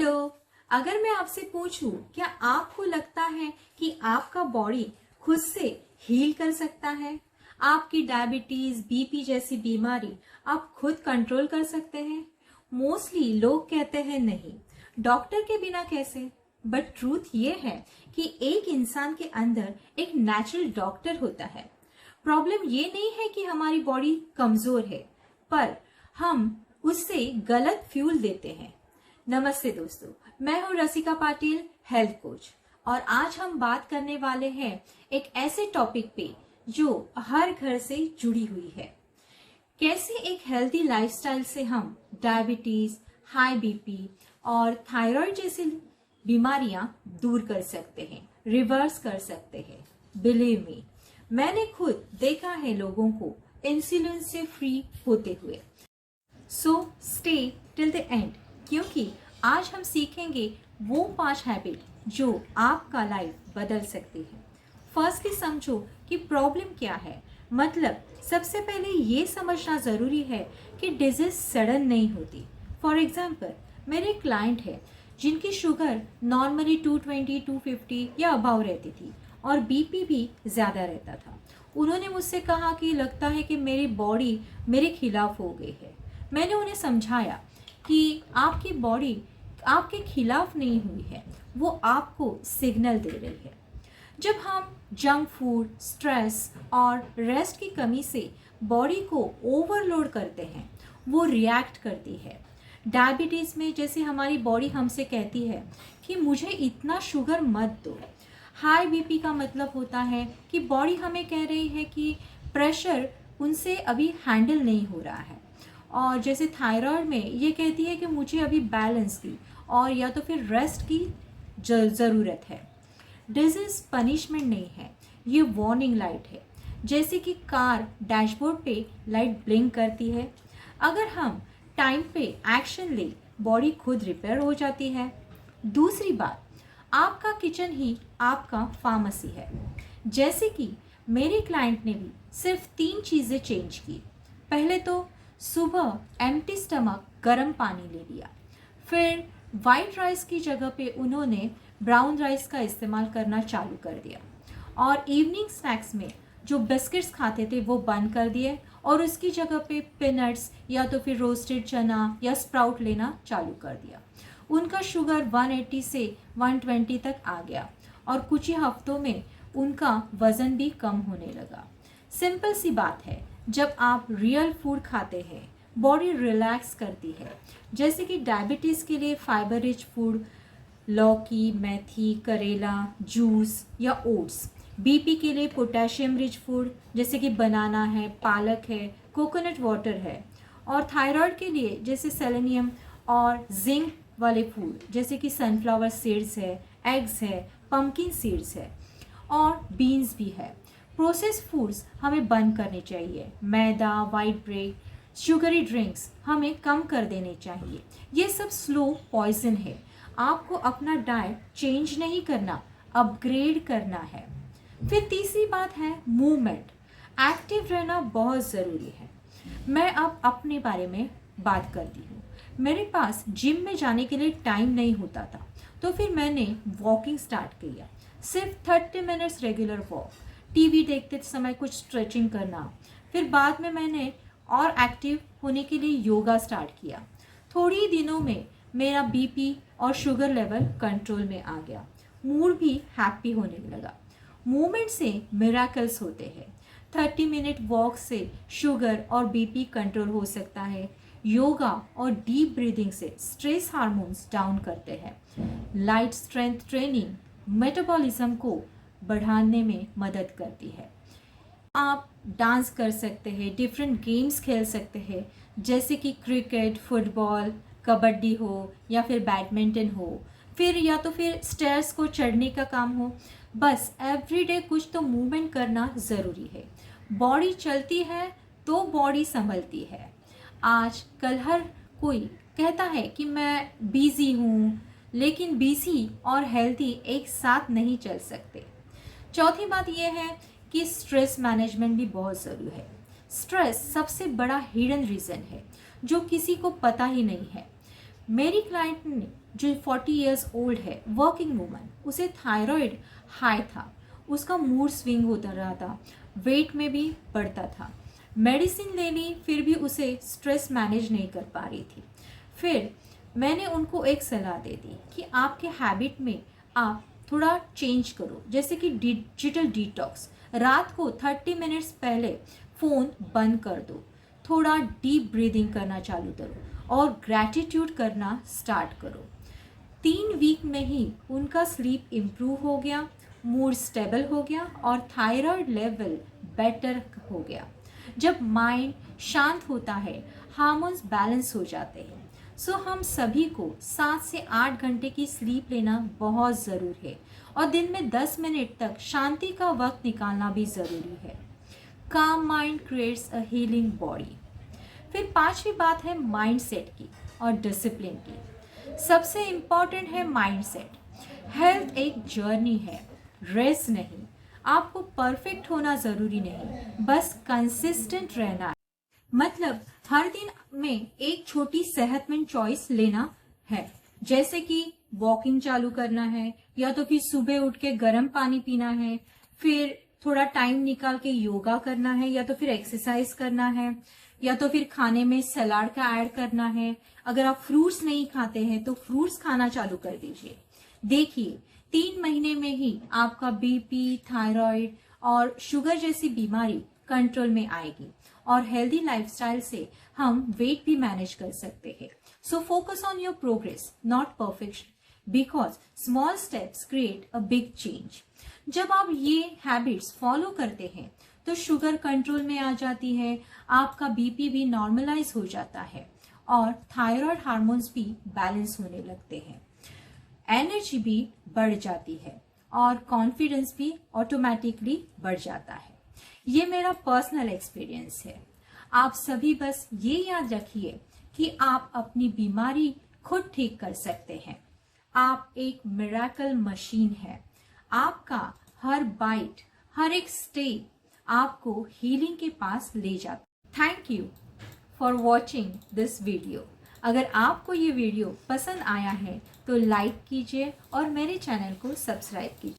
Hello. अगर मैं आपसे पूछूं, क्या आपको लगता है कि आपका बॉडी खुद से हील कर सकता है? आपकी डायबिटीज, बीपी जैसी बीमारी आप खुद कंट्रोल कर सकते हैं? मोस्टली लोग कहते हैं नहीं, डॉक्टर के बिना कैसे। बट ट्रूथ ये है कि एक इंसान के अंदर एक नेचुरल डॉक्टर होता है। प्रॉब्लम ये नहीं है कि हमारी बॉडी कमजोर है, पर हम उससे गलत फ्यूल देते हैं। नमस्ते दोस्तों, मैं हूं रसिका पाटिल, हेल्थ कोच, और आज हम बात करने वाले हैं एक ऐसे टॉपिक पे जो हर घर से जुड़ी हुई है। कैसे एक हेल्दी लाइफस्टाइल से हम डायबिटीज, हाई बीपी और थायराइड जैसी बीमारियां दूर कर सकते हैं, रिवर्स कर सकते हैं। बिलीव मी, मैंने खुद देखा है लोगों को इंसुलिन से फ्री होते हुए। So stay till the end, क्योंकि आज हम सीखेंगे वो 5 हैबिट जो आपका लाइफ बदल सकती है। फर्स्टली समझो कि प्रॉब्लम क्या है। मतलब सबसे पहले ये समझना ज़रूरी है कि डिजीज सडन नहीं होती। फॉर एग्जाम्पल, मेरे क्लाइंट है जिनकी शुगर नॉर्मली 220, 250 या अबाव रहती थी और बीपी भी ज़्यादा रहता था। उन्होंने मुझसे कहा कि लगता है कि मेरी बॉडी मेरे खिलाफ हो गई है। मैंने उन्हें समझाया कि आपकी बॉडी आपके खिलाफ नहीं हुई है, वो आपको सिग्नल दे रही है। जब हम जंक फूड, स्ट्रेस और रेस्ट की कमी से बॉडी को ओवरलोड करते हैं, वो रिएक्ट करती है। डायबिटीज़ में जैसे हमारी बॉडी हमसे कहती है कि मुझे इतना शुगर मत दो। हाई बीपी का मतलब होता है कि बॉडी हमें कह रही है कि प्रेशर उनसे अभी हैंडल नहीं हो रहा है। और जैसे थायराइड में ये कहती है कि मुझे अभी बैलेंस की और या तो फिर रेस्ट की ज़रूरत है। डिजीज पनिशमेंट नहीं है, ये वार्निंग लाइट है। जैसे कि कार डैशबोर्ड पे लाइट ब्लिंक करती है। अगर हम टाइम पे एक्शन ले, बॉडी खुद रिपेयर हो जाती है। दूसरी बात, आपका किचन ही आपका फार्मेसी है। जैसे कि मेरे क्लाइंट ने भी सिर्फ 3 चीज़ें चेंज की। पहले तो सुबह एम्प्टी स्टमक गर्म पानी ले लिया। फिर वाइट राइस की जगह पे उन्होंने ब्राउन राइस का इस्तेमाल करना चालू कर दिया। और इवनिंग स्नैक्स में जो बिस्किट्स खाते थे वो बंद कर दिए और उसकी जगह पे पीनट्स या तो फिर रोस्टेड चना या स्प्राउट लेना चालू कर दिया। उनका शुगर 180 से 120 तक आ गया और कुछ ही हफ्तों में उनका वज़न भी कम होने लगा। सिंपल सी बात है, जब आप रियल फूड खाते हैं, बॉडी रिलैक्स करती है। जैसे कि डायबिटीज़ के लिए फाइबर रिच फूड, लौकी, मेथी, करेला, जूस या ओट्स। बीपी के लिए पोटेशियम रिच फूड जैसे कि बनाना है, पालक है, कोकोनट वाटर है। और थायराइड के लिए जैसे सेलेनियम और जिंक वाले फूड जैसे कि सनफ्लावर सीड्स है, एग्स है, पम्पकिन सीड्स है और बीन्स भी है। प्रोसेस्ड फूड्स हमें बंद करने चाहिए। मैदा, वाइट ब्रेड, शुगरी ड्रिंक्स हमें कम कर देने चाहिए। ये सब स्लो पॉइजन है। आपको अपना डाइट चेंज नहीं करना, अपग्रेड करना है। फिर तीसरी बात है मूवमेंट। एक्टिव रहना बहुत ज़रूरी है। मैं अब अपने बारे में बात करती हूँ। मेरे पास जिम में जाने के लिए टाइम नहीं होता था, तो फिर मैंने वॉकिंग स्टार्ट किया। सिर्फ 30 मिनट्स रेगुलर वॉक, टीवी देखते समय कुछ स्ट्रेचिंग करना। फिर बाद में मैंने और एक्टिव होने के लिए योगा स्टार्ट किया। थोड़ी ही दिनों में मेरा बीपी और शुगर लेवल कंट्रोल में आ गया। मूड भी हैप्पी होने लगा। मूवमेंट से मिराकल्स होते हैं। 30 मिनट वॉक से शुगर और बीपी कंट्रोल हो सकता है। योगा और डीप ब्रीदिंग से स्ट्रेस हार्मोन्स डाउन करते हैं। लाइट स्ट्रेंथ ट्रेनिंग मेटाबॉलिज्म को बढ़ाने में मदद करती है। आप डांस कर सकते हैं, डिफरेंट गेम्स खेल सकते हैं, जैसे कि क्रिकेट, फुटबॉल, कबड्डी हो या फिर बैडमिंटन हो, फिर या तो फिर स्टेयर्स को चढ़ने का काम हो। बस एवरीडे कुछ तो मूवमेंट करना ज़रूरी है। बॉडी चलती है तो बॉडी संभलती है। आज कल हर कोई कहता है कि मैं बिज़ी हूँ, लेकिन बिज़ी और हेल्दी एक साथ नहीं चल सकते। चौथी बात यह है कि स्ट्रेस मैनेजमेंट भी बहुत ज़रूरी है। स्ट्रेस सबसे बड़ा हिडन रीज़न है जो किसी को पता ही नहीं है। मेरी क्लाइंट ने जो 40 इयर्स ओल्ड है, वर्किंग वूमन, उसे थायराइड हाई था, उसका मूड स्विंग होता रहा था, वेट में भी बढ़ता था, मेडिसिन ले ली फिर भी उसे स्ट्रेस मैनेज नहीं कर पा रही थी। फिर मैंने उनको एक सलाह दे दी कि आपके हैबिट में आप थोड़ा चेंज करो, जैसे कि डिजिटल डिटॉक्स, रात को 30 मिनट्स पहले फ़ोन बंद कर दो, थोड़ा डीप ब्रीदिंग करना चालू करो और ग्रैटिट्यूड करना स्टार्ट करो। 3 वीक में ही उनका स्लीप इम्प्रूव हो गया, मूड स्टेबल हो गया और थायराइड लेवल बेटर हो गया। जब माइंड शांत होता है, हार्मोन्स बैलेंस हो जाते हैं। सो हम सभी को 7 से 8 घंटे की स्लीप लेना बहुत ज़रूरी है और दिन में 10 मिनट तक शांति का वक्त निकालना भी ज़रूरी है। काम mind creates a healing body. फिर 5वीं बात है माइंडसेट की और डिसिप्लिन की। सबसे इम्पॉर्टेंट है माइंडसेट। हेल्थ एक जर्नी है, रेस नहीं। आपको परफेक्ट होना ज़रूरी नहीं, बस कंसिस्टेंट रहना है। मतलब हर दिन में एक छोटी सेहतमंद चॉइस लेना है, जैसे कि वॉकिंग चालू करना है, या तो फिर सुबह उठ के गर्म पानी पीना है, फिर थोड़ा टाइम निकाल के योगा करना है, या तो फिर एक्सरसाइज करना है, या तो फिर खाने में सलाद का ऐड करना है। अगर आप फ्रूट्स नहीं खाते हैं तो फ्रूट्स खाना चालू कर दीजिए। देखिए 3 महीने में ही आपका बीपी, थायराइड और शुगर जैसी बीमारी कंट्रोल में आएगी और हेल्दी लाइफस्टाइल से हम वेट भी मैनेज कर सकते हैं। So focus on your progress, not perfection, because small steps create a big change. जब आप ये हैबिट्स फॉलो करते हैं तो शुगर कंट्रोल में आ जाती है, आपका बीपी भी नॉर्मलाइज हो जाता है और थायराइड हार्मोन्स भी बैलेंस होने लगते हैं, एनर्जी भी बढ़ जाती है और कॉन्फिडेंस भी ऑटोमेटिकली बढ़ जाता है। ये मेरा पर्सनल एक्सपीरियंस है। आप सभी बस ये याद रखिए कि आप अपनी बीमारी खुद ठीक कर सकते हैं। आप एक मिरेकल मशीन है। आपका हर बाइट, हर एक स्टेप आपको हीलिंग के पास ले जाता। Thank you for watching this video. अगर आपको ये वीडियो पसंद आया है तो लाइक कीजिए और मेरे चैनल को सब्सक्राइब कीजिए।